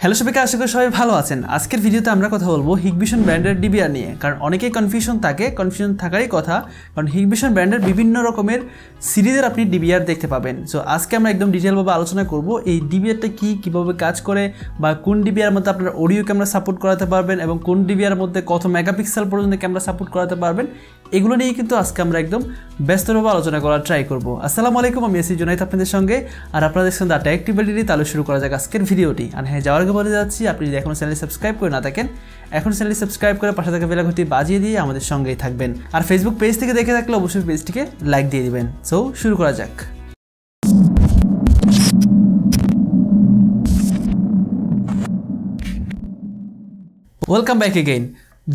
Hello সবাইকে, আশা করি সবাই ভালো আছেন। আজকের ভিডিওতে আমরা কথা বলবো হিগভিশন ব্র্যান্ডের ডিবিআর নিয়ে। কারণ অনেকেই কনফিউশন থাকারই কথা, কারণ হিগভিশন ব্র্যান্ডের বিভিন্ন রকমের সিরিজের আপনি ডিবিআর দেখতে পাবেন। সো আজকে আমরা একদম ডিটেলভাবে আলোচনা করব এই ডিবিআরটা কীভাবে কাজ করে, বা কোন ডিবিআর মধ্যে আপনার অডিও ক্যামেরা সাপোর্ট করাতে পারবেন এবং কোন ডিবিআর মধ্যে কত মেগাপিক্সেল পর্যন্ত ক্যামেরা সাপোর্ট করাতে পারবেন, এগুলো নিয়ে কিন্তু আজকে আমরা একদম ব্যস্তভাবে আলোচনা করার ট্রাই করব। আসসালামু আলাইকুম, আমি এসি জুনাইদ আপনাদের সঙ্গে, আর আপনাদের সঙ্গে দ্য টেক টিউটোরিয়ালটি। তাহলে শুরু করা যাক আজকের ভিডিওটি। আর হ্যাঁ, যাওয়ার আগে বলে যাচ্ছি, আপনি যদি এখনও চ্যানেল সাবস্ক্রাইব করে না থাকেন, এখন চ্যানেলটি সাবস্ক্রাইব করে পাশে থাকা বেল আইকনটি বাজিয়ে দিয়ে আমাদের সঙ্গেই থাকবেন। আর ফেসবুক পেজ থেকে দেখে থাকলে অবশ্যই পেজটিকে লাইক দিয়ে দিবেন। সো শুরু করা যাক। Welcome back again.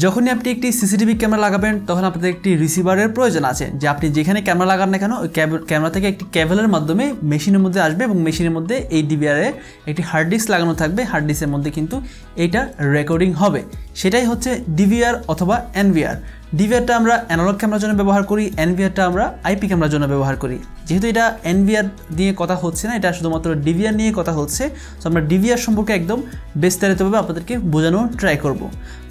যখনই আপনি একটি সিসিটিভি ক্যামেরা লাগাবেন, তখন আপনাদের একটি রিসিভারের প্রয়োজন আছে, যে আপনি যেখানে ক্যামেরা লাগান না কেন, ওই ক্যামেরা থেকে একটি কেবলের মাধ্যমে মেশিনের মধ্যে আসবে এবং মেশিনের মধ্যে এই ডিবিআরে একটি হার্ড ডিস্ক লাগানো থাকবে। হার্ড ডিস্কের মধ্যে কিন্তু এইটা রেকর্ডিং হবে। সেটাই হচ্ছে ডিভিআর অথবা এনভিআর। ডিভিআরটা আমরা অ্যানালগ ক্যামেরার জন্য ব্যবহার করি, এনভিআরটা আমরা আইপি ক্যামেরার জন্য ব্যবহার করি। যেহেতু এটা এনভিআর নিয়ে কথা হচ্ছে না, এটা শুধুমাত্র ডিভিআর নিয়ে কথা হচ্ছে, তো আমরা ডিভিআর সম্পর্কে একদম বিস্তারিতভাবে আপনাদেরকে বোঝানোর ট্রাই করব।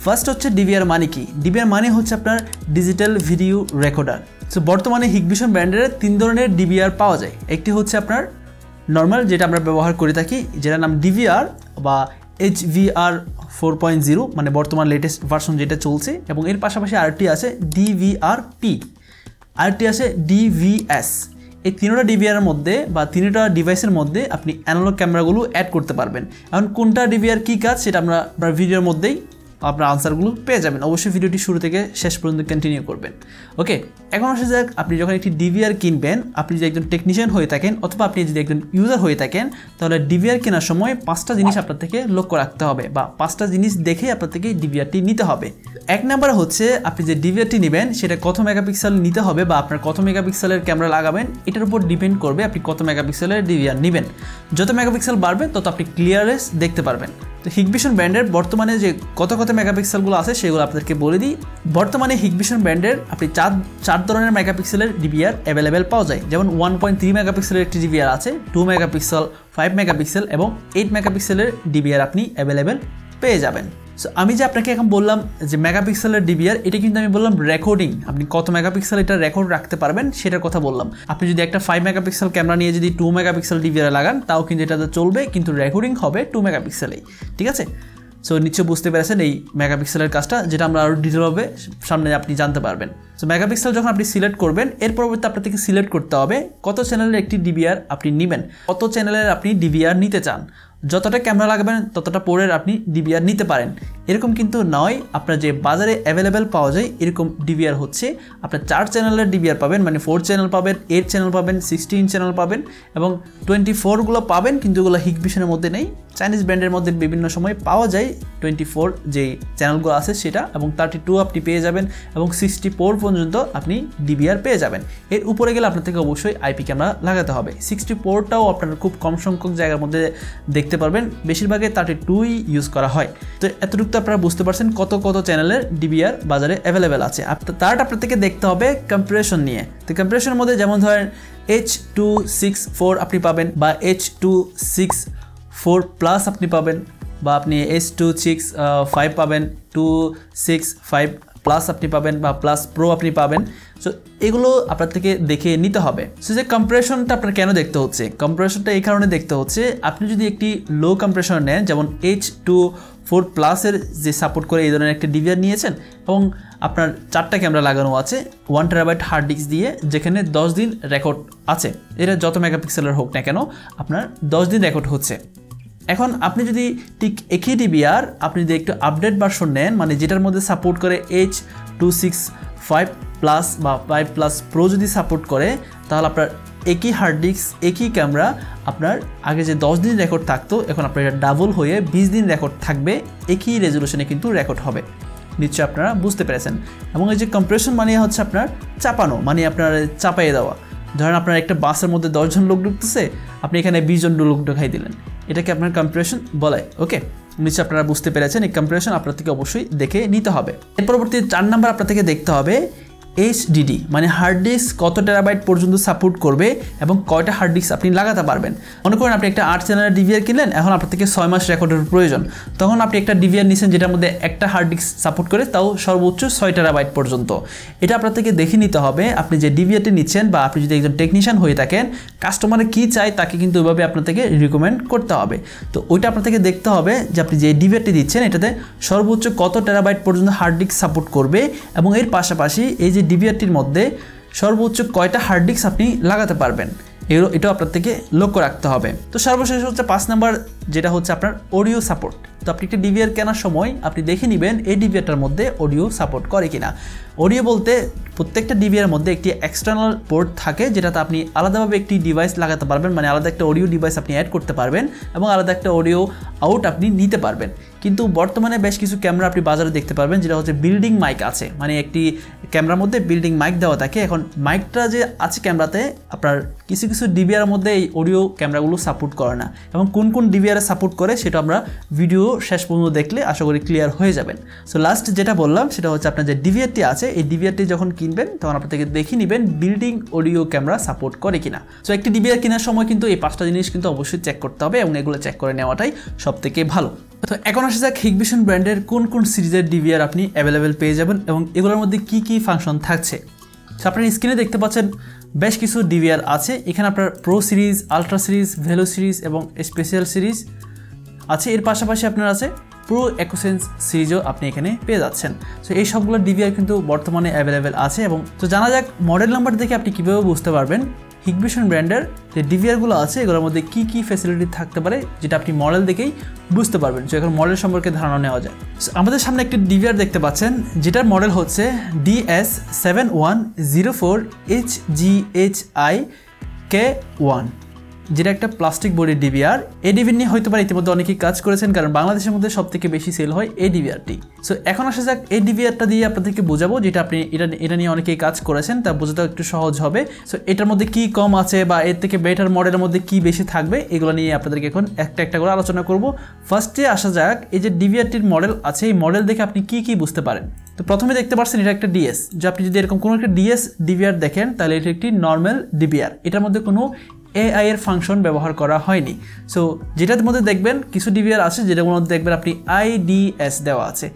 ফার্স্ট হচ্ছে ডিভিআর মানে কি। ডিভিআর মানে হচ্ছে আপনার ডিজিটাল ভিডিও রেকর্ডার। সো বর্তমানে হিগভিশন ব্র্যান্ডের 3 ধরনের ডিভিআর পাওয়া যায়। একটি হচ্ছে আপনার নর্মাল, যেটা আমরা ব্যবহার করে থাকি, যেটার নাম ডিভিআর বা HVR 4.0, মানে বর্তমান লেটেস্ট ভার্সন যেটা চলছে। এবং এর পাশাপাশি আরেকটি আছে DVR-P, আরেকটি আছে DVS। এই তিনটা ডিভিআরের মধ্যে বা তিনটা ডিভাইসের মধ্যে আপনি অ্যানালগ ক্যামেরাগুলো অ্যাড করতে পারবেন। এখন কোনটা ডিভিআর কী কাজ, সেটা আমরা ভিডিওর মধ্যেই আপনার আনসারগুলো পেয়ে যাবেন। অবশ্যই ভিডিওটি শুরু থেকে শেষ পর্যন্ত কন্টিনিউ করবেন। ওকে, এখন আসা যাক, আপনি যখন একটি ডিভিআর কিনবেন, আপনি যদি একজন টেকনিশিয়ান হয়ে থাকেন অথবা আপনি যদি একজন ইউজার হয়ে থাকেন, তাহলে ডিভিআর কেনার সময় 5টা জিনিস আপনার থেকে লক্ষ্য রাখতে হবে, বা 5টা জিনিস দেখে আপনার থেকে ডিভিআরটি নিতে হবে। এক নাম্বার হচ্ছে, আপনি যে ডিভিআরটি নেবেন সেটা কত মেগাপিক্সেল নিতে হবে, বা আপনার কত মেগাপিক্সেলের ক্যামেরা লাগাবেন, এটার উপর ডিপেন্ড করবে আপনি কত মেগাপিক্সেলের ডিভিআর নেবেন। যত মেগাপিক্সেল বাড়বে তত আপনি ক্লিয়ারেন্স দেখতে পারবেন। তো হিগভিশন ব্র্যান্ডের বর্তমানে যে কত মেগাপিক্সেলগুলো আছে সেগুলো আপনাদেরকে বলে দিই। বর্তমানে হিগভিশন ব্র্যান্ডের আপনি চার ধরনের মেগাপিক্সেলের ডিভিআর অ্যাভেলেবেল পাওয়া যায়। যেমন 1.3 মেগাপিক্সেলের একটি ডিভিআর আছে, 2 মেগাপিক্সেল, 5 মেগাপিক্সেল এবং 8 মেগাপিক্সেলের ডিভিআর আপনি অ্যাভেলেবেল পেয়ে যাবেন। সো আমি যে আপনাকে এখন বললাম যে মেগাপিক্সেলের ডিভিআর, এটা কিন্তু আমি বললাম রেকর্ডিং, আপনি কত মেগাপিক্সেল এটা রেকর্ড রাখতে পারবেন সেটার কথা বললাম। আপনি যদি একটা 5 মেগাপিক্সেল ক্যামেরা নিয়ে যদি 2 মেগাপিক্সেল ডিভিআর লাগান, তাও কিন্তু এটাতে চলবে, কিন্তু রেকর্ডিং হবে 2 মেগাপিক্সেলেই। ঠিক আছে? সো নিশ্চয় বুঝতে পেরেছেন এই মেগাপিক্সেলের কাজটা, যেটা আমরা আরও ডিটেলভাবে সামনে আপনি জানতে পারবেন। সো মেগাপিক্সেল যখন আপনি সিলেক্ট করবেন, এর পরবর্তী আপনার থেকে সিলেক্ট করতে হবে কত চ্যানেলের একটি ডিভিআর আপনি নেবেন, কত চ্যানেলের আপনি ডিভিআর নিতে চান। যতটা ক্যামেরা লাগাবেন ততটা পরের আপনি ডিভিআর নিতে পারেন, এরকম কিন্তু নয়। আপনার যে বাজারে অ্যাভেলেবেল পাওয়া যায় এরকম ডিভিআর হচ্ছে আপনার 4 চ্যানেলের ডিভিআর পাবেন, মানে 4 চ্যানেল পাবেন, 8 চ্যানেল পাবেন, 16 চ্যানেল পাবেন এবং 24গুলো পাবেন, কিন্তু এগুলো হিগভিশনের মধ্যে নেই। চাইনিজ ব্র্যান্ডের মধ্যে বিভিন্ন সময় পাওয়া যায় 24 যেই চ্যানেলগুলো আছে সেটা, এবং 32 আপনি পেয়ে যাবেন এবং 64 পর্যন্ত আপনি ডিভিআর পেয়ে যাবেন। এর উপরে গেলে আপনার থেকে অবশ্যই আইপি ক্যামেরা লাগাতে হবে। 64টাও আপনার খুব কম সংখ্যক জায়গার মধ্যে দেখতে পারবেন, বেশিরভাগই 32ই ইউজ করা হয়। তো এতটুকু আপনারা বুঝতে পারছেন কত চ্যানেলের ডিভিআর বাজারে অ্যাভেলেবেল আছে। তার আপনার থেকে দেখতে হবে কম্প্রেশন নিয়ে। তো কম্প্রেশনের মধ্যে যেমন ধরেন H.264 আপনি পাবেন, বা H.264 প্লাস আপনি পাবেন, বা আপনি H.265 পাবেন, 265 প্লাস আপনি পাবেন, বা প্লাস প্রো আপনি পাবেন। সো এগুলো আপনার থেকে দেখে নিতে হবে। সো যে কম্প্রেশনটা আপনার কেন দেখতে হচ্ছে, কম্প্রেশনটা এই কারণে দেখতে হচ্ছে, আপনি যদি একটি লো কম্প্রেশন নেন, যেমন H.264 প্লাসের যে সাপোর্ট করে এই ধরনের একটা ডিভিআর নিয়েছেন এবং আপনার 4টা ক্যামেরা লাগানো আছে 1 টেরাবাইট হার্ড ডিস্ক দিয়ে, যেখানে 10 দিন রেকর্ড আছে, এটা যত মেগাপিক্সেলের হোক না কেন আপনার 10 দিন রেকর্ড হচ্ছে। এখন আপনি যদি ঠিক একই ডিভিআর আপনি যদি একটু আপডেট ভার্সন নেন, মানে যেটার মধ্যে সাপোর্ট করে H.265 প্লাস বা 5 প্লাস প্রো যদি সাপোর্ট করে, তাহলে আপনার একই হার্ড ডিস্ক, একই ক্যামেরা, আপনার আগে যে 10 দিন রেকর্ড থাকতো, এখন আপনার এটা ডাবল হয়ে 20 দিন রেকর্ড থাকবে, একই রেজলিউশনে কিন্তু রেকর্ড হবে। নিশ্চয়ই আপনারা বুঝতে পেরেছেন। এবং এই যে কম্প্রেশন মানে হচ্ছে আপনার চাপানো, মানে আপনার চাপাইয়ে দেওয়া। ধরেন আপনার একটা বাসের মধ্যে 10 জন লোক ঢুকতেছে, আপনি এখানে 20 জন লোক ঢুকাই দিলেন, এটাকে আপনার কম্প্রেশন বলে। ওকে, নিশ্চয়ই আপনারা বুঝতে পেরেছেন। এই কম্প্রেশন আপনার থেকে অবশ্যই দেখে নিতে হবে। এর পরবর্তী 4 নাম্বার আপনার থেকে দেখতে হবে HDD মানে হার্ড ডিস্ক কত টেরাবাইট পর্যন্ত সাপোর্ট করবে এবং কয়টা হার্ড ডিস্ক আপনি লাগাতে পারবেন। মনে করেন আপনি একটা 8 চ্যানেলের ডিভিআর কিনলেন, এখন আপনার থেকে 6 মাস রেকর্ডের প্রয়োজন, তখন আপনি একটা ডিভিআর নিছেন যেটার মধ্যে একটা হার্ড ডিস্ক সাপোর্ট করে, তাও সর্বোচ্চ 6 টেরাবাইট পর্যন্ত। এটা আপনার থেকে দেখে নিতে হবে আপনি যে ডিভিআরটি নিচ্ছেন, বা আপনি যদি একজন টেকনিশিয়ান হয়ে থাকেন, কাস্টমারে কী চায় তাকে কিন্তু ওইভাবে আপনার থেকে রিকমেন্ড করতে হবে। তো ওইটা আপনার থেকে দেখতে হবে যে আপনি যে ডিভিআরটি দিচ্ছেন এটাতে সর্বোচ্চ কত টেরাবাইট পর্যন্ত হার্ড ডিস্ক সাপোর্ট করবে, এবং এর পাশাপাশি এই যে ডিভিআরটির মধ্যে সর্বোচ্চ কয়টা হার্ড ডিস্ক আপনি লাগাতে পারবেন, এটাও আপনার থেকে লক্ষ্য রাখতে হবে। তো সর্বশেষ হচ্ছে 5 নাম্বার, যেটা হচ্ছে আপনার অডিও সাপোর্ট। তো আপনি একটা ডিভিআর কেনার সময় আপনি দেখে নেবেন এই ডিভিআরটার মধ্যে অডিও সাপোর্ট করে কিনা। অডিও বলতে প্রত্যেকটা ডিভিআর মধ্যে একটি এক্সটার্নাল পোর্ট থাকে, যেটাতে আপনি আলাদাভাবে একটি ডিভাইস লাগাতে পারবেন, মানে আলাদা একটা অডিও ডিভাইস আপনি অ্যাড করতে পারবেন এবং আলাদা একটা অডিও আউট আপনি নিতে পারবেন। কিন্তু বর্তমানে বেশ কিছু ক্যামেরা আপনি বাজারে দেখতে পারবেন যেটা হচ্ছে বিল্ডিং মাইক আছে, মানে একটি ক্যামেরার মধ্যে বিল্ডিং মাইক দেওয়া থাকে। এখন মাইকটা যে আছে ক্যামেরাতে, আপনার কিছু কিছু ডিভিআর মধ্যে এই অডিও ক্যামেরাগুলো সাপোর্ট করে না, এবং কোন কোন ডিভিআর সাপোর্ট করে সেটা আমরা ভিডিও শেষ পর্যন্ত দেখলে আশা করি ক্লিয়ার হয়ে যাবেন। সো লাস্ট যেটা বললাম সেটা হচ্ছে আপনার যে ডিভিআরটি আছে, এই ডিভিআরটি যখন কিনবেন তখন আপনার থেকে দেখে নেবেন বিল্ডিং অডিও ক্যামেরা সাপোর্ট করে কিনা। সো একটি ডিভিআর কেনার সময় কিন্তু এই 5টা জিনিস কিন্তু অবশ্যই চেক করতে হবে, এবং এগুলো চেক করে নেওয়াটাই সবথেকে ভালো। তো এখন আসা যাক হিগভিশন ব্র্যান্ডের কোন কোন সিরিজের ডিভিআর আপনি অ্যাভেলেবেল পেয়ে যাবেন এবং এগুলোর মধ্যে কি কি ফাংশন থাকছে। তো আপনার স্ক্রিনে দেখতে পাচ্ছেন বেশ কিছু ডিভিআর আছে। এখানে আপনার pro series, ultra series, velo series এবং স্পেশাল সিরিজ আছে। এর পাশাপাশি আপনার আছে প্রো একুসেন্স সিরিজও আপনি এখানে পেয়ে যাচ্ছেন। সো এই সবগুলো ডিভিআর কিন্তু বর্তমানে অ্যাভেলেবেল আছে। এবং তো জানা যাক মডেল নাম্বার দেখে আপনি কীভাবে বুঝতে পারবেন হিগভিশন ব্র্যান্ডের যে ডিভিআরগুলো আছে এগুলোর মধ্যে কী কী ফ্যাসিলিটি থাকতে পারে, যেটা আপনি মডেল দেখেই বুঝতে পারবেন। সো এখন মডেল সম্পর্কে ধারণা নেওয়া যায়। আমাদের সামনে একটি ডিভিআর দেখতে পাচ্ছেন যেটার মডেল হচ্ছে DS7104HGHI-K1, যেটা একটা প্লাস্টিক বডির ডিভিআর। এই ডিভিআর নিয়ে হয়তো পারে ইতিমধ্যে অনেকেই কাজ করেছেন, কারণ বাংলাদেশের মধ্যে সবথেকে বেশি সেল হয় এই ডিভিআরটি। সো এখন আসা যাক এই ডিভিআরটা দিয়ে আপনাদেরকে বোঝাবো, যেটা আপনি এটা নিয়ে অনেকেই কাজ করেছেন, তা বোঝাতে একটু সহজ হবে। সো এটার মধ্যে কি কম আছে বা এর থেকে বেটার মডেলের মধ্যে কি বেশি থাকবে, এগুলো নিয়ে আপনাদেরকে এখন একটা একটা করে আলোচনা করব। ফার্স্টে আসা যাক এই যে ডিভিআরটির মডেল আছে, এই মডেল দেখে আপনি কি কি বুঝতে পারেন। তো প্রথমে দেখতে পাচ্ছেন এটা একটা ডিএস, যে আপনি যদি এরকম কোনো একটা ডিএস ডিভিআর দেখেন তাহলে এটা একটি নর্মাল ডিভিআর, এটার মধ্যে কোনো AI এর ফাংশন ব্যবহার করা হয়নি। সো যেটার মধ্যে দেখবেন কিছু ডিভিআর আছে যেটার মধ্যে দেখবেন আপনি IDS দেওয়া আছে।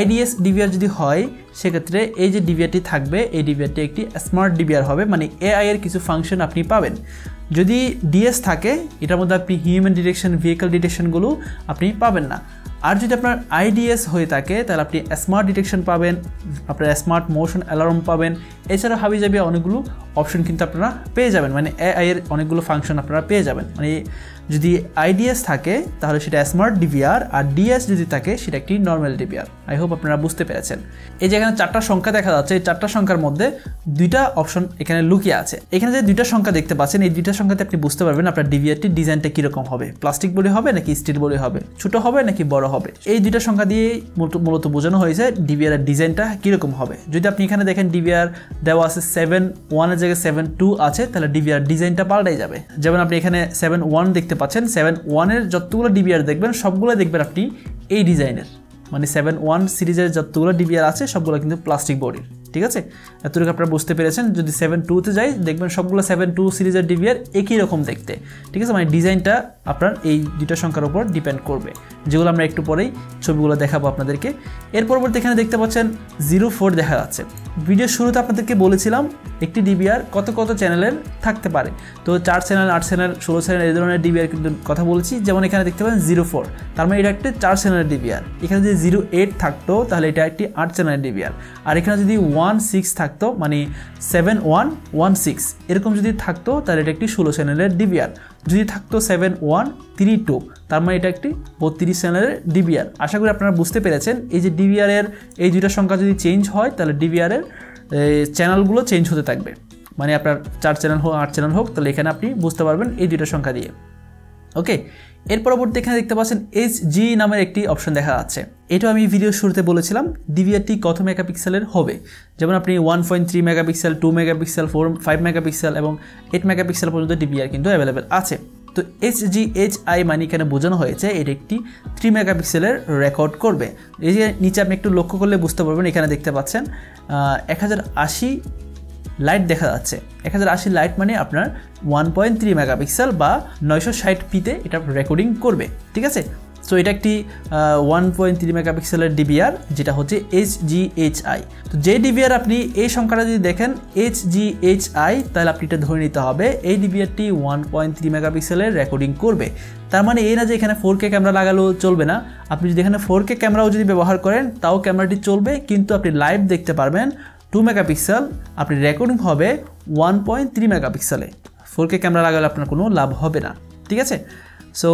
IDS ডিভিআর যদি হয় সেক্ষেত্রে এই যে ডিভিআরটি থাকবে এই ডিভিআরটি একটি স্মার্ট ডিভিআর হবে, মানে AI এর কিছু ফাংশন আপনি পাবেন। যদি ডিএস থাকে এটার মধ্যে আপনি হিউম্যান ডিটেকশন, ভেহিকল ডিটেকশনগুলো আপনি পাবেন না। আর যদি আপনার IDS হয়ে থাকে তাহলে আপনি স্মার্ট ডিটেকশন পাবেন, আপনার স্মার্ট মোশন অ্যালার্ম পাবেন, এছাড়া হাবিজাবি অনেকগুলো অপশন কিন্তু আপনারা পেয়ে যাবেন, মানে AI এর অনেকগুলো ফাংশন আপনারা পেয়ে যাবেন। মানে যদি IDS থাকে তাহলে সেটা স্মার্ট ডিভিআর, আর ডিএস যদি থাকে সেটা একটি নর্মাল ডিভিআর। আই হোপ আপনারা বুঝতে পেরেছেন। এই যে এখানে 4টা সংখ্যা দেখা যাচ্ছে, এই 4টা সংখ্যার মধ্যে 2টা অপশন এখানে লুকিয়ে আছে। এখানে যে 2টা সংখ্যা দেখতে পাচ্ছেন এই 2টা সংখ্যাতে আপনি বুঝতে পারবেন আপনার ডিভিআরটির ডিজাইনটা কীরকম হবে, প্লাস্টিক বডি হবে নাকি স্টিল বডি হবে, ছোটো হবে নাকি বড় হবে। এই 2টা সংখ্যা দিয়ে মূলত বোঝানো হয়েছে ডিভিআর এর ডিজাইনটা কীরকম হবে। যদি আপনি এখানে দেখেন ডিভিআর দেওয়া আছে 7.1 এর জায়গায় 7.2 আছে, তাহলে ডিভিআর ডিজাইনটা পাল্টাই যাবে। যেমন আপনি এখানে 7.1 দেখতে পাচ্ছেন, 7.1 এর যতগুলো ডিভিআর দেখবেন সবগুলো দেখবেন আপনি এই ডিজাইনের, মানে 7.1 সিরিজের যতগুলো ডিভিআর আছে সবগুলো কিন্তু প্লাস্টিক বডির। ঠিক আছে, এতটুকু আপনারা বুঝতে পেরেছেন। যদি 7.2-তে যাই দেখবেন সবগুলো 7.2 সিরিজের ডিভিআর একই রকম দেখতে। ঠিক আছে, মানে ডিজাইনটা আপনার এই 2টা সংখ্যার উপর ডিপেন্ড করবে, যেগুলো আমরা একটু পরেই ছবিগুলো দেখাবো আপনাদেরকে। এর পরবর্তী এখানে দেখতে পাচ্ছেন 04 দেখা যাচ্ছে। ভিডিওর শুরুতে আপনাদেরকে বলেছিলাম একটি ডিভিআর কত কত চ্যানেলের থাকতে পারে। তো 4 চ্যানেল, 8 চ্যানেল, 16 চ্যানেল এই ধরনের ডিভিআর কিন্তু কথা বলেছি। যেমন এখানে দেখতে পাচ্ছেন 04, তার মানে এটা একটা 4 চ্যানেলের ডিভিআর। এখানে যদি 08 থাকতো তাহলে এটা একটি 8 চ্যানেলের ডিভিআর। আর এখানে যদি 16 থাকতো, মানে 7116 এরকম যদি থাকতো তাহলে এটা একটি 16 চ্যানেলের ডিভিআর। যদি থাকতো 7132 তার মানে এটা একটি 32 চ্যানেলের ডিভিআর। আশা করি আপনারা বুঝতে পেরেছেন। এই যে ডিভিআরের এই 2টা সংখ্যা যদি চেঞ্জ হয় তাহলে ডিভিআরের চ্যানেলগুলো চেঞ্জ হতে থাকবে, মানে আপনার 4 চ্যানেল হোক 8 চ্যানেল হোক, তাহলে এখানে আপনি বুঝতে পারবেন এই 2টা সংখ্যা দিয়ে। ওকে, এর পরবর্তী এখানে দেখতে পাচ্ছেন HG নামের একটি অপশন দেখা যাচ্ছে। এটা আমি ভিডিওর শুরুতে বলেছিলাম ডিভিআরটি কত মেগাপিক্সেলের হবে। যেমন আপনি 1.3 মেগাপিক্সেল, 2 মেগাপিক্সেল, 5 মেগাপিক্সেল এবং 8 মেগাপিক্সেল পর্যন্ত ডিভিআর কিন্তু অ্যাভেলেবেল আছে। তো HGHI মানে এখানে বোঝানো হয়েছে এটা একটি 3 মেগাপিক্সেলের রেকর্ড করবে। এই যে নিচে আপনি একটু লক্ষ্য করলে বুঝতে পারবেন, এখানে দেখতে পাচ্ছেন 1080 লাইট দেখা যাচ্ছে। 1080 লাইট মানে আপনার 1.3 মেগাপিক্সেল বা 960pতে এটা রেকর্ডিং করবে, ঠিক আছে। সো এটা একটি 1.3 মেগাপিক্সেলের ডিভিআর যেটা হচ্ছে HGHI। তো যে ডিভিআর আপনি এই সংখ্যাটা যদি দেখেন HGHI, তাহলে আপনি এটা ধরে নিতে হবে এই ডিভিআরটি 1.3 মেগাপিক্সেলের রেকর্ডিং করবে। তার মানে এই না যে এখানে 4K ক্যামেরা লাগালেও চলবে না, আপনি যদি এখানে 4K ক্যামেরাও যদি ব্যবহার করেন তাও ক্যামেরাটি চলবে, কিন্তু আপনি লাইভ দেখতে পারবেন 2 মেগাপিক্সেল, আপনি রেকর্ডিং হবে 1.3 মেগাপিক্সেলে। 4K ক্যামেরা লাগালে আপনার কোনো লাভ হবে না, ঠিক আছে। সো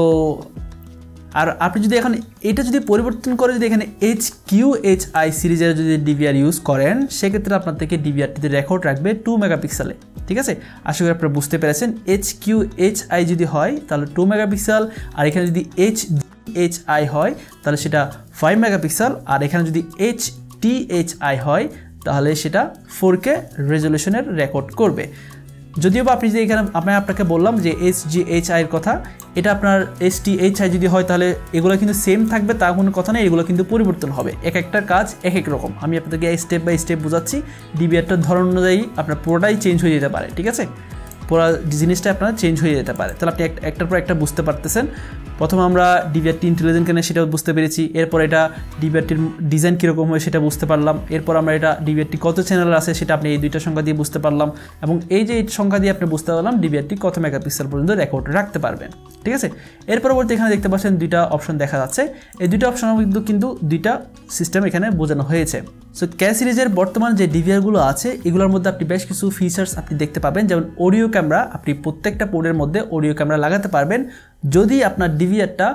আর আপনি যদি এখন এটা যদি পরিবর্তন করে যদি এখানে HQHI সিরিজের যদি ডিভিআর ইউজ করেন, সেক্ষেত্রে আপনার থেকে ডিভিআরটিতে রেকর্ড রাখবে 2 মেগাপিক্সেলে, ঠিক আছে। আশা করি আপনারা বুঝতে পেরেছেন। HQHI যদি হয় তাহলে 2 মেগাপিক্সেল, আর এখানে যদি HDHI হয় তাহলে সেটা 5 মেগাপিক্সেল, আর এখানে যদি HTHI হয় তাহলে সেটা 4K রেজলিউশনের রেকর্ড করবে। যদিও বা আপনি যে এখানে আপনাকে বললাম যে HGHI এর কথা, এটা আপনার HTHI যদি হয় তাহলে এগুলো কিন্তু সেম থাকবে, তা কোনো কথা নেই, এগুলো কিন্তু পরিবর্তন হবে। এক একটা কাজ এক এক রকম। আমি আপনাদেরকে স্টেপ বাই স্টেপ বোঝাচ্ছি। ডিভিআরটার ধরন অনুযায়ী আপনার পুরোটাই চেঞ্জ হয়ে যেতে পারে, ঠিক আছে। পুরো জিনিসটা আপনার চেঞ্জ হয়ে যেতে পারে। তাহলে আপনি একটার পর একটা বুঝতে পারতেছেন। প্রথমে আমরা ডিভিআরটি ইন্টেলিজেন্ট কেন সেটাও বুঝতে পেরেছি, এরপর এটা ডিভিআরটির ডিজাইন কীরকম হয় সেটা বুঝতে পারলাম, এরপর আমরা এটা ডিভিআরটি কত চ্যানেল আছে সেটা আপনি এই দুইটা সংখ্যা দিয়ে বুঝতে পারলাম, এবং এই যে সংখ্যা দিয়ে আপনি বুঝতে পারলাম ডিভিআরটি কত মেগাপিক্সেল পর্যন্ত রেকর্ড রাখতে পারবেন, ঠিক আছে। এর পরবর্তী এখানে দেখতে পাচ্ছেন দুইটা অপশন দেখা যাচ্ছে। এই দুইটা অপশনের মধ্যে কিন্তু দুইটা সিস্টেম এখানে বোঝানো হয়েছে। সো কে সিরিজের বর্তমান যে ডিভিআরগুলো আছে এগুলোর মধ্যে আপনি বেশ কিছু ফিচার্স আপনি দেখতে পাবেন, যেমন অডিও ক্যামেরা। আপনি প্রত্যেকটা পোর্টের মধ্যে অডিও ক্যামেরা লাগাতে পারবেন যদি আপনার ডিভিআরটা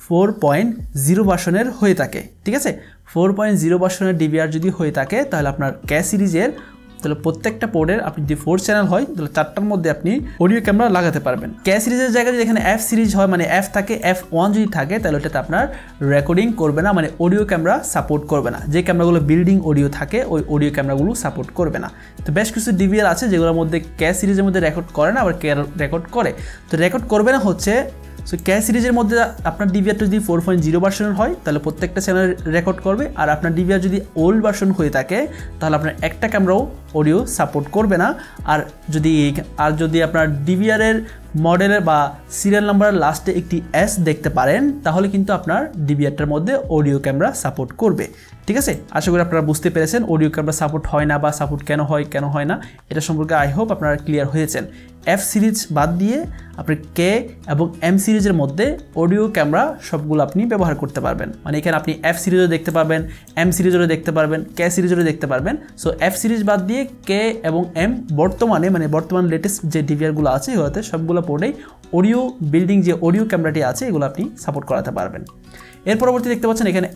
4.0 ভার্সনের হয়ে থাকে, ঠিক আছে। 4.0 ভার্সনের ডিভিআর যদি হয়ে থাকে তাহলে আপনার কে সিরিজের তাহলে প্রত্যেকটা পোর্টের আপনি যদি 4 চ্যানেল হয় তাহলে 4টার মধ্যে আপনি অডিও ক্যামেরা লাগাতে পারবেন। কে সিরিজের জায়গায় যদি এখানে F সিরিজ হয়, মানে F থাকে, F1 যদি থাকে তাহলে ওটাতে আপনার রেকর্ডিং করবে না, মানে অডিও ক্যামেরা সাপোর্ট করবে না। যে ক্যামেরাগুলো বিল্ডিং অডিও থাকে ওই অডিও ক্যামেরাগুলো সাপোর্ট করবে না। তো বেশ কিছু ডিভিআর আছে যেগুলোর মধ্যে কে সিরিজের মধ্যে রেকর্ড করে না, আবার কে রেকর্ড করে। তো রেকর্ড করবে না হচ্ছে, সো কে সিরিজের মধ্যে আপনার ডিভিআরটা যদি 4.0 ভার্সনের হয় তাহলে প্রত্যেকটা চ্যানেল রেকর্ড করবে, আর আপনার ডিভিআর যদি ওল্ড ভার্সন হয়ে থাকে তাহলে আপনার একটা ক্যামেরাও অডিও সাপোর্ট করবে না। আর যদি আপনার ডিভিআরের মডেলের বা সিরিয়াল নাম্বারের লাস্টে একটি S দেখতে পারেন তাহলে কিন্তু আপনার ডিভিআরটার মধ্যে অডিও ক্যামেরা সাপোর্ট করবে, ঠিক আছে। আশা করি আপনারা বুঝতে পেরেছেন অডিও ক্যামেরা সাপোর্ট হয় না বা সাপোর্ট কেন হয় না এটা সম্পর্কে আই হোপ আপনারা ক্লিয়ার হয়েছেন। F সিরিজ বাদ দিয়ে আপনি কে এবং M সিরিজের মধ্যে অডিও ক্যামেরা সবগুলো আপনি ব্যবহার করতে পারবেন। মানে এখানে আপনি F সিরিজও দেখতে পারবেন, M সিরিজেরও দেখতে পারবেন, কে সিরিজেরও দেখতে পারবেন। সো F সিরিজ বাদ দিয়ে কে এবং M বর্তমান লেটেস্ট যে ডিভিআরগুলো আছে এগুলোতে সবগুলো পোর্টেই অডিও বিল্ডিং যে অডিও ক্যামেরাটি আছে এগুলো আপনি সাপোর্ট করাতে পারবেন। এর পরবর্তী দেখতে পাচ্ছেন এখানে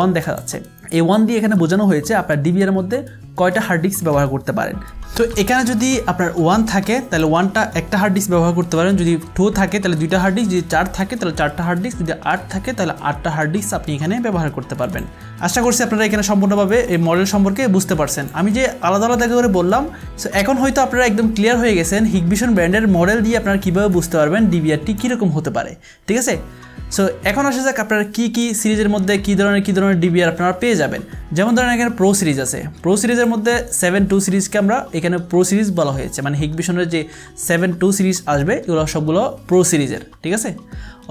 1 দেখা যাচ্ছে। এই 1 দিয়ে এখানে বোঝানো হয়েছে আপনার ডিভিআর মধ্যে কয়টা হার্ড ডিস্ক ব্যবহার করতে পারেন। তো এখানে যদি আপনার 1 থাকে তাহলে 1টা একটা হার্ড ডিস্ক ব্যবহার করতে পারেন, যদি 2 থাকে তাহলে 2টা হার্ড ডিস্ক, যদি 4 থাকে তাহলে 4টা হার্ড ডিস্ক, যদি 8 থাকে তাহলে 8টা হার্ড ডিস্ক আপনি এখানে ব্যবহার করতে পারবেন। আশা করছি আপনারা এখানে সম্পূর্ণভাবে এই মডেল সম্পর্কে বুঝতে পারছেন। আমি যে আলাদা আলাদা করে বললাম, সো এখন হয়তো আপনারা একদম ক্লিয়ার হয়ে গেছেন হিগভিশন ব্র্যান্ডের মডেল দিয়ে আপনারা কীভাবে বুঝতে পারবেন ডিভিআরটি কীরকম হতে পারে, ঠিক আছে। সো এখন আসা যাক আপনারা কী সিরিজের মধ্যে কী ধরনের ডিভিআর আপনারা পেয়ে যাবেন। যেমন ধরেন এখানে প্রো সিরিজ আছে, প্রো সিরিজের মধ্যে 7.2 সিরিজকে আমরা এখানে প্রো সিরিজ বলা হয়েছে, মানে হিগভিশনের যে 7.2 সিরিজ আসবে এগুলো সবগুলো প্রো সিরিজের, ঠিক আছে।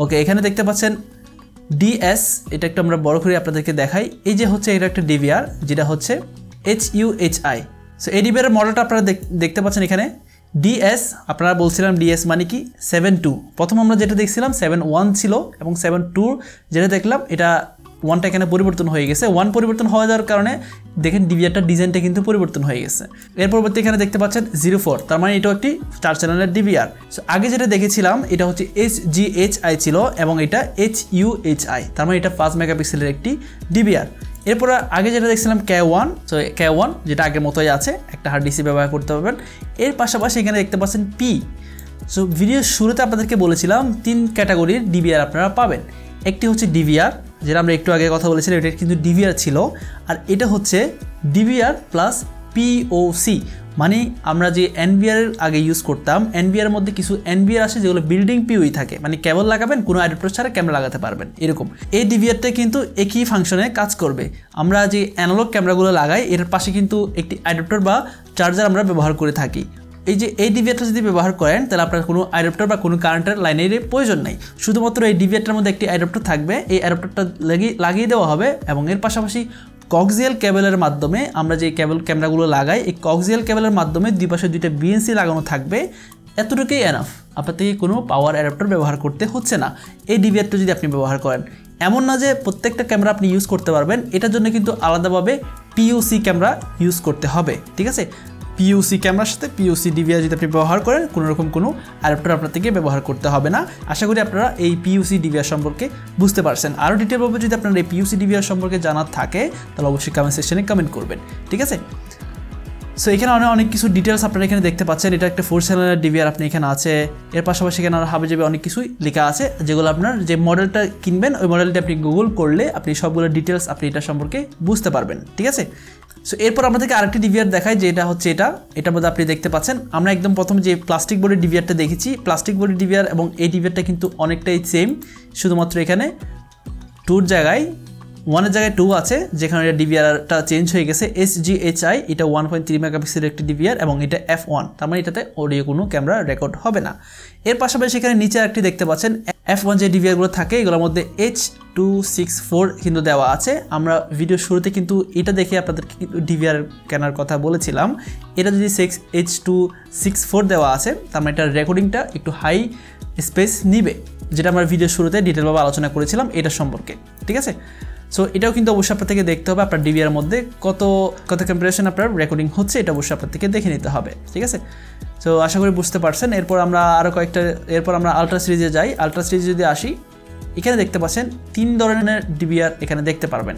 ওকে, এখানে দেখতে পাচ্ছেন DS, এটা একটু আমরা বড় করে আপনাদেরকে দেখাই। এই যে হচ্ছে এটা একটা ডিভিআর যেটা হচ্ছে HUHI। সো এই ডিভিআরের মডেলটা আপনারা দেখতে পাচ্ছেন এখানে DS। আপনারা বলছিলাম DS মানে কি 7.2। প্রথম আমরা যেটা দেখছিলাম 7.1 ছিল এবং 7.2 যেটা দেখলাম এটা 1টা এখানে পরিবর্তন হয়ে গেছে। 1 পরিবর্তন হয়ে যাওয়ার কারণে দেখেন ডিভিআরটার ডিজাইনটা কিন্তু পরিবর্তন হয়ে গেছে। এর পরবর্তী এখানে দেখতে পাচ্ছেন 04, তার মানে এটাও একটি 4 চ্যানেলের ডিভিআর। সো আগে যেটা দেখেছিলাম এটা হচ্ছে HGHI ছিল এবং এটা HUHI, তার মানে এটা 5 মেগাপিক্সেলের একটি ডিভিআর। এরপর আগে যেটা দেখছিলাম K1, সো K1 যেটা আগের মতোই আছে, একটা হার্ড ডিস্ক ব্যবহার করতে পারবেন। এর পাশাপাশি এখানে দেখতে পাচ্ছেন P। সো ভিডিওর শুরুতে আপনাদেরকে বলেছিলাম 3 ক্যাটাগরির ডিভিআর আপনারা পাবেন। একটি হচ্ছে ডিভিআর, যেটা আমরা একটু আগে কথা বলেছিলাম, এটা কিন্তু ডিভিআর ছিল। আর এটা হচ্ছে ডিভিআর প্লাস POC মানে আমরা যে এনবিআর এর আগে ইউজ করতাম, এনবিআর এর মধ্যে কিছু এনবিআর আসে যেগুলো বিল্ডিং পিউই থাকে, মানে কেবল লাগাবেন কোনো অ্যাডাপ্টার ছাড়া ক্যামেরা লাগাতে পারবেন এরকম। এই ডিভিআরটা কিন্তু একই ফাংশনে কাজ করবে। আমরা যে অ্যানালগ ক্যামেরাগুলো লাগাই এর পাশে কিন্তু একটি অ্যাডাপ্টার বা চার্জার আমরা ব্যবহার করে থাকি। এই যে এই ডিভিআরটা যদি ব্যবহার করেন তাহলে আপনার কোনো অ্যাডাপ্টার বা কোনো কারেন্টের লাইনের প্রয়োজন নেই, শুধুমাত্র এই ডিভিআরটার মধ্যে একটি অ্যাডাপ্টার থাকবে, এই অ্যাডাপ্টারটা লাগিয়ে দেওয়া হবে এবং এর পাশাপাশি কক্সিয়াল কেবলের মাধ্যমে আমরা যে ক্যামেরাগুলো লাগাই এই কক্সিয়াল কেবলের মাধ্যমে দুই পাশে দুইটা বিএনসি লাগানো থাকবে, এতটুকুই এনাফ। আপনার থেকে কোনো পাওয়ার অ্যাডাপ্টার ব্যবহার করতে হচ্ছে না এই ডিভিআরটা যদি আপনি ব্যবহার করেন। এমন না যে প্রত্যেকটা ক্যামেরা আপনি ইউজ করতে পারবেন, এটার জন্য কিন্তু আলাদাভাবে পিওসি ক্যামেরা ইউজ করতে হবে, ঠিক আছে। পিওসি ক্যামেরার সাথে পিওসি ডিভিআর যদি আপনি ব্যবহার করেন কোনো রকম কোনো অ্যাডাপ্টার আপনার থেকে ব্যবহার করতে হবে না। আশা করি আপনারা এই পিওসি ডিভিআর সম্পর্কে বুঝতে পারছেন। আরও ডিটেলভাবে যদি আপনার এই পিওসি ডিভিআর সম্পর্কে জানার থাকে তাহলে অবশ্যই কমেন্ট সেকশনে কমেন্ট করবেন, ঠিক আছে। সো এখানে অনেক কিছু ডিটেলস আপনারা এখানে দেখতে পাচ্ছেন। এটা একটা 4 চ্যানেলের ডিভিআর আপনি এখানে আছে, এর পাশাপাশি এখানে হাবিজাবি অনেক কিছুই লেখা আছে যেগুলো আপনার যে মডেলটা কিনবেন ওই মডেলটা আপনি গুগল করলে আপনি সবগুলো ডিটেলস আপনি এটা সম্পর্কে বুঝতে পারবেন, ঠিক আছে। সো এরপর আমাদেরকে আরেকটি ডিভিআর দেখায় যে এটা হচ্ছে এটার মধ্যে আপনি দেখতে পাচ্ছেন আমরা একদম প্রথম যে প্লাস্টিক বডির ডিভিআরটা দেখেছি, প্লাস্টিক বডির ডিভিআর এবং এই ডিভিআরটা কিন্তু অনেকটাই সেম, শুধুমাত্র এখানে 2 জায়গায় 1-এর জায়গায় 2 আছে, যেখানে ডিভিআরটা চেঞ্জ হয়ে গেছে SGHI, এটা 1.3 মেগাপিক্সেলের একটি ডিভিআর এবং এটা F1, তার মানে এটাতে অডিও কোনো ক্যামেরা রেকর্ড হবে না। এর পাশাপাশি এখানে নিচে একটি দেখতে পাচ্ছেন F1 যে ডিভিআরগুলো থাকে এগুলোর মধ্যে H264 কিন্তু দেওয়া আছে। আমরা ভিডিও শুরুতে কিন্তু এটা দেখে আপনাদেরকে ডিভিআর কেনার কথা বলেছিলাম। এটা যদি H264 দেওয়া আছে তার মানে এটার রেকর্ডিংটা একটু হাই স্পেস নিবে, যেটা আমরা ভিডিও শুরুতে ডিটেলভাবে আলোচনা করেছিলাম এটা সম্পর্কে, ঠিক আছে। সো এটাও কিন্তু অবশ্যই আপনার থেকে দেখতে হবে আপনার ডিভিআর মধ্যে কত কম্পারিজন আপনার রেকর্ডিং হচ্ছে, এটা অবশ্যই আপনার থেকে দেখে নিতে হবে, ঠিক আছে। সো আশা করি বুঝতে পারছেন। এরপর আমরা আলট্রা সিরিজে যাই। আলট্রা সিরিজে যদি আসি এখানে দেখতে পাচ্ছেন 3 ধরনের ডিভিআর এখানে দেখতে পারবেন।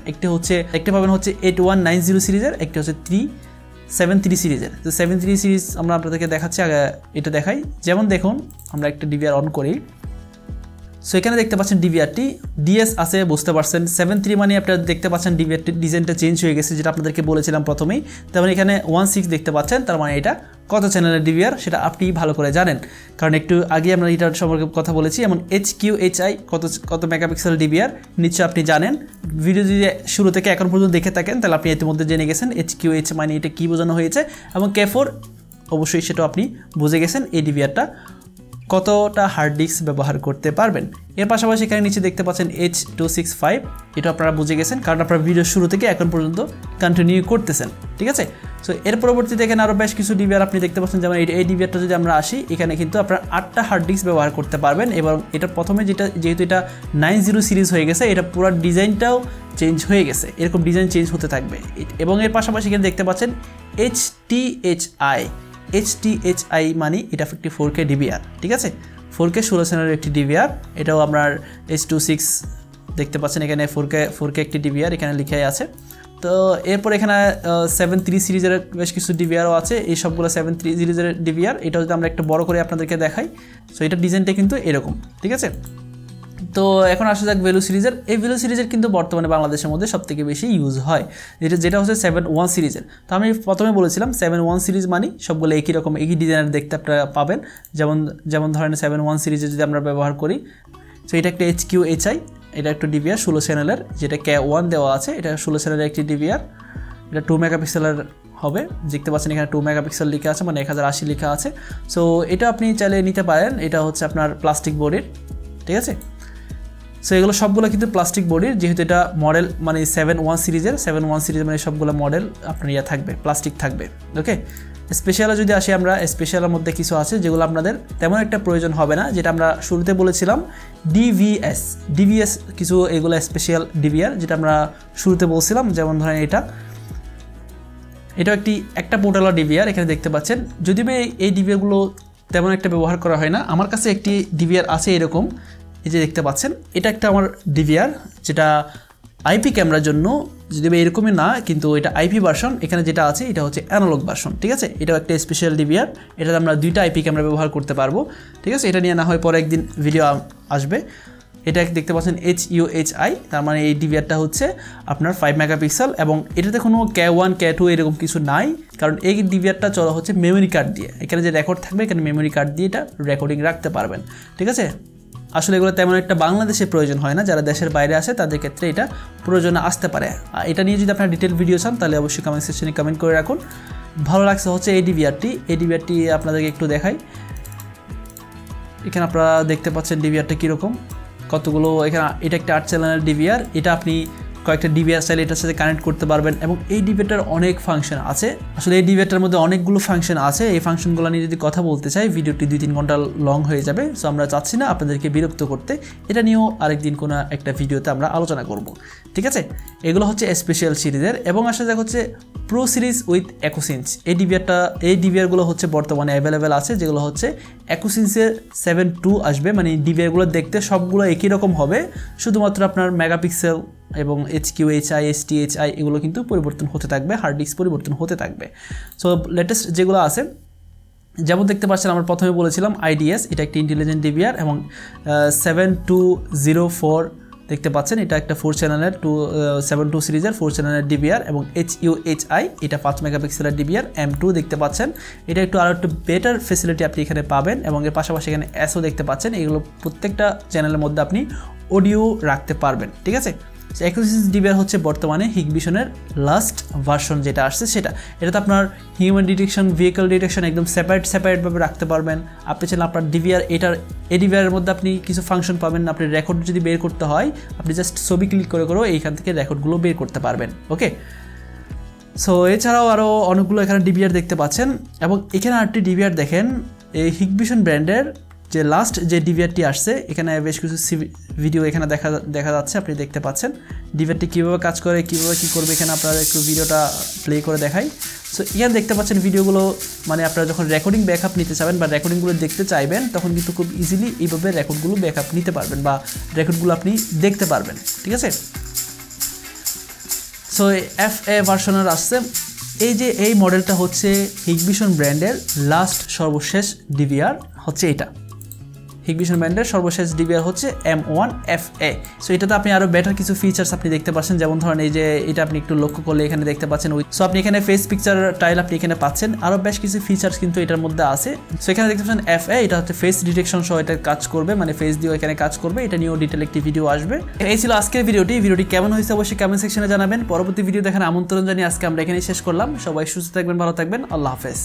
একটি পাবেন হচ্ছে 8190 সিরিজের, একটি হচ্ছে 373 সিরিজের। তো 73 সিরিজ আমরা আপনাদেরকে দেখাচ্ছি, আগে এটা দেখাই। যেমন দেখুন আমরা একটা ডিভিআর অন করি, সো এখানে দেখতে পাচ্ছেন ডিভিআরটি ডিএস আছে, বুঝতে পারছেন। 73 মানে আপনারা দেখতে পাচ্ছেন ডিভিআরটির ডিজাইনটা চেঞ্জ হয়ে গেছে, যেটা আপনাদেরকে বলেছিলাম প্রথমেই। তেমন এখানে 16 দেখতে পাচ্ছেন, তার মানে এটা কত চ্যানেলের ডিভিআর সেটা আপনি ভালো করে জানেন, কারণ একটু আগে আমরা এটার সম্পর্কে কথা বলেছি। এমন HQHI কত মেগাপিক্সেল ডিভিআর নিশ্চয় আপনি জানেন, ভিডিও যদি শুরু থেকে এখন পর্যন্ত দেখে থাকেন তাহলে আপনি ইতিমধ্যে জেনে গেছেন HQHI মানে এটা কী বোঝানো হয়েছে, এবং K4 অবশ্যই সেটাও আপনি বুঝে গেছেন এই ডিভিআরটা কতটা হার্ড ডিস্ক ব্যবহার করতে পারবেন। এর পাশাপাশি এখানে নিচে দেখতে পাচ্ছেন H265, এটা আপনারা বুঝে গেছেন কারণ আপনারা ভিডিও শুরু থেকে এখন পর্যন্ত কন্টিনিউ করতেছেন, ঠিক আছে। সো এর পরবর্তীতে এখানে আরও বেশ কিছু ডিভিআর আপনি দেখতে পাচ্ছেন, যেমন এই ডিভিআরটা যদি আমরা আসি এখানে কিন্তু আপনারা 8টা হার্ড ডিস্ক ব্যবহার করতে পারবেন, এবং এটা প্রথমে যেহেতু এটা 90 সিরিজ হয়ে গেছে এটা পুরো ডিজাইনটাও চেঞ্জ হয়ে গেছে, এরকম ডিজাইন চেঞ্জ হতে থাকবে। এবং এর পাশাপাশি এখানে দেখতে পাচ্ছেন HTHI মানে এটা একটি 4K ডিভিআর, ঠিক আছে। 4K 16 চ্যানেলের একটি ডিভিআর, এটাও আপনার H26 দেখতে পাচ্ছেন, এখানে 4K একটি ডিভিআর এখানে লিখাই আছে। তো এরপর এখানে 73 সিরিজের বেশ কিছু ডিভিআরও আছে, এই সবগুলো 73 সিরিজের ডিভিআর। এটা যদি আমরা একটু বড় করে আপনাদেরকে দেখাই, সো এটার ডিজাইনটা কিন্তু এরকম, ঠিক আছে। তো এখন আসা যাক ভ্যালু সিরিজের। এই ভ্যালু সিরিজের কিন্তু বর্তমানে বাংলাদেশের মধ্যে সবথেকে বেশি ইউজ হয়, যেটা হচ্ছে 71 সিরিজের। তো আমি প্রথমে বলেছিলাম 71 সিরিজ মানে সবগুলো একই রকম একই ডিজাইনের দেখতে আপনারা পাবেন। যেমন ধরেন 71 সিরিজে যদি আমরা ব্যবহার করি, সো এটা একটা HQHI, এটা একটা ডিভিআর 16 চ্যানেলের, যেটা K1 দেওয়া আছে, এটা 16 চ্যানেলের একটি ডিভিআর, এটা 2 মেগাপিক্সেলের হবে, দেখতে পাচ্ছেন এখানে 2 মেগাপিক্সেল লেখা আছে, মানে 1080 লেখা আছে। সো এটা আপনি চাইলে নিতে পারেন, এটা হচ্ছে আপনার প্লাস্টিক বডির, ঠিক আছে। সো এগুলো সবগুলো কিন্তু প্লাস্টিক বডির, যেহেতু এটা মডেল মানে 71 সিরিজের মানে সবগুলো মডেল আপনার থাকবে, প্লাস্টিক থাকবে, ওকে। স্পেশালে যদি আসি আমরা, স্পেশালের মধ্যে কিছু আছে যেগুলো আপনাদের তেমন একটা প্রয়োজন হবে না, যেটা আমরা শুরুতে বলেছিলাম ডিভিএস কিছু এগুলো স্পেশাল ডিভিআর, যেটা আমরা শুরুতে বলছিলাম। যেমন ধরেন এটা একটা পোর্টালা ডিভিআর এখানে দেখতে পাচ্ছেন। যদিও এই ডিভিআরগুলো তেমন একটা ব্যবহার করা হয় না, আমার কাছে একটি ডিভিআর আছে এরকম, এই যে দেখতে পাচ্ছেন, এটা একটা আমার ডিভিআর যেটা আইপি ক্যামেরার জন্য, যদি এরকমই না কিন্তু এটা আইপি ভার্সন, এখানে যেটা আছে এটা হচ্ছে অ্যানালগ ভার্সন, ঠিক আছে। এটাও একটা স্পেশাল ডিভিআর, এটাতে আমরা 2টা আইপি ক্যামেরা ব্যবহার করতে পারবো, ঠিক আছে। এটা নিয়ে না হয় পরে একদিন ভিডিও আসবে। এটা দেখতে পাচ্ছেন HUHI, তার মানে এই ডিভিআরটা হচ্ছে আপনার 5 মেগাপিক্সেল এবং এটাতে কোনো K1 K2 এরকম কিছু নাই, কারণ এই ডিভিআরটা চলা হচ্ছে মেমোরি কার্ড দিয়ে। এখানে যে রেকর্ড থাকবে এখানে মেমোরি কার্ড দিয়ে এটা রেকর্ডিং রাখতে পারবেন, ঠিক আছে। আসলে এগুলো তেমন একটা বাংলাদেশে প্রয়োজন হয় না, যারা দেশের বাইরে আসে তাদের ক্ষেত্রে এটা প্রয়োজনে আসতে পারে। এটা নিয়ে যদি আপনারা ডিটেল ভিডিও চান তাহলে অবশ্যই কমেন্ট সেকশনে কমেন্ট করে রাখুন। ভালো লাগছে হচ্ছে এই ডিভিআরটি আপনাদেরকে একটু দেখাই। এখানে আপনারা দেখতে পাচ্ছেন ডিভিআরটা কীরকম, কতগুলো এখানে, এটা একটা 8 চ্যানেলের ডিভিআর। এটা আপনি কয়েকটা ডিভিআর চাইলে এটার সাথে কানেক্ট করতে পারবেন এবং এই ডিভিআরটার অনেক ফাংশন আছে। আসলে এই ডিভিআরটার মধ্যে অনেকগুলো ফাংশন আছে, এই ফাংশনগুলো নিয়ে যদি কথা বলতে চাই ভিডিওটি 2-3 ঘন্টা লং হয়ে যাবে। সো আমরা চাচ্ছি না আপনাদেরকে বিরক্ত করতে, এটা নিয়েও আরেকদিন কোনো একটা ভিডিওতে আমরা আলোচনা করব, ঠিক আছে। এগুলো হচ্ছে স্পেশাল সিরিজের এবং আসলে দেখা হচ্ছে প্রো সিরিজ উইথ 21 ইঞ্চ। এই ডিভিআরগুলো হচ্ছে বর্তমানে অ্যাভেলেবেল আছে, যেগুলো হচ্ছে 21 ইঞ্চের 7.2 আসবে। মানে ডিভিআরগুলো দেখতে সবগুলো একই রকম হবে, শুধুমাত্র আপনার মেগাপিক্সেল এবং HQHI STHI এগুলো কিন্তু পরিবর্তন হতে থাকবে, হার্ড ডিস্ক পরিবর্তন হতে থাকবে। সো লেটেস্ট যেগুলো আছে, যেমন দেখতে পাচ্ছেন আমরা প্রথমে বলেছিলাম IDS, এটা একটি ইন্টেলিজেন্ট ডিভিআর এবং 7204 দেখতে পাচ্ছেন, এটা একটা 4 চ্যানেলের 72 সিরিজের 4 চ্যানেলের ডিভিআর এবং HUHI এটা 5 মেগাপিক্সেলের ডিভিআর M2 দেখতে পাচ্ছেন। এটা একটু বেটার ফেসিলিটি আপনি এখানে পাবেন এবং এর পাশাপাশি এখানে SO দেখতে পাচ্ছেন। এগুলো প্রত্যেকটা চ্যানেলের মধ্যে আপনি অডিও রাখতে পারবেন, ঠিক আছে। 21 ইঞ্চ ডিভিআর হচ্ছে বর্তমানে হিগবিশনের লাস্ট ভার্সন যেটা আসছে সেটা। এটাতে আপনার হিউম্যান ডিটেকশন, ভেহিকল ডিটেকশন একদম সেপারেটভাবে রাখতে পারবেন। আপনি চাইলে আপনার ডিভিআর এই ডিভিআরের মধ্যে আপনি কিছু ফাংশন পাবেন। আপনি রেকর্ড যদি বের করতে হয় আপনি জাস্ট ছবি ক্লিক করে এইখান থেকে রেকর্ডগুলো বের করতে পারবেন, ওকে। সো এছাড়াও আরও অনেকগুলো এখানে ডিভিআর দেখতে পাচ্ছেন এবং এখানে আরেকটি ডিভিআর দেখেন, এই হিগবিশন ব্র্যান্ডের যে লাস্ট যে ডিভিআরটি আসছে, এখানে বেশ কিছু ভিডিও এখানে দেখা যাচ্ছে, আপনি দেখতে পাচ্ছেন ডিভিআরটি কীভাবে কাজ করে, কীভাবে কী করবে। এখানে আপনারা একটু ভিডিওটা প্লে করে দেখাই। সো এখানে দেখতে পাচ্ছেন ভিডিওগুলো, মানে আপনারা যখন রেকর্ডিং ব্যাকআপ নিতে চাবেন বা রেকর্ডিংগুলো দেখতে চাইবেন তখন কিন্তু খুব ইজিলি এইভাবে রেকর্ডগুলো ব্যাকআপ নিতে পারবেন বা রেকর্ডগুলো আপনি দেখতে পারবেন, ঠিক আছে। সো FA ভার্সনের আসছে। এই মডেলটা হচ্ছে হিগবিশন ব্র্যান্ডের সর্বশেষ ডিভিআর হচ্ছে এটা। হিগবিশন ব্র্যান্ডের সর্বশেষ ডিভিআর হচ্ছে M1 FA। সো এটাতে আপনি আরও বেটার কিছু ফিচার্স আপনি দেখতে পাচ্ছেন, যেমন ধরেন এই যে এটা আপনি একটু লক্ষ্য করলে এখানে দেখতে পাচ্ছেন। সো আপনি এখানে ফেস পিকচার টাইল আপনি এখানে পাচ্ছেন, আরও বেশ কিছু ফিচার্স কিন্তু এটার মধ্যে আছে। সো এখানে দেখতে পাচ্ছেন FA, এটা হচ্ছে ফেস ডিটেকশন সহ এটা কাজ করবে, মানে ফেস দিয়েও এখানে কাজ করবে। এটা নিয়েও ডিটেল একটি ভিডিও আসবে। এই ছিল আজকের ভিডিওটি কেমন হয়েছে অবশ্যই কমেন্ট সেকশনে জানাবেন। পরবর্তী ভিডিও দেখার আমন্ত্রণ জানিয়ে আজকে আমরা এখানেই শেষ করলাম। সবাই সুস্থ থাকবেন, ভালো থাকবেন, আল্লাহ হাফেজ।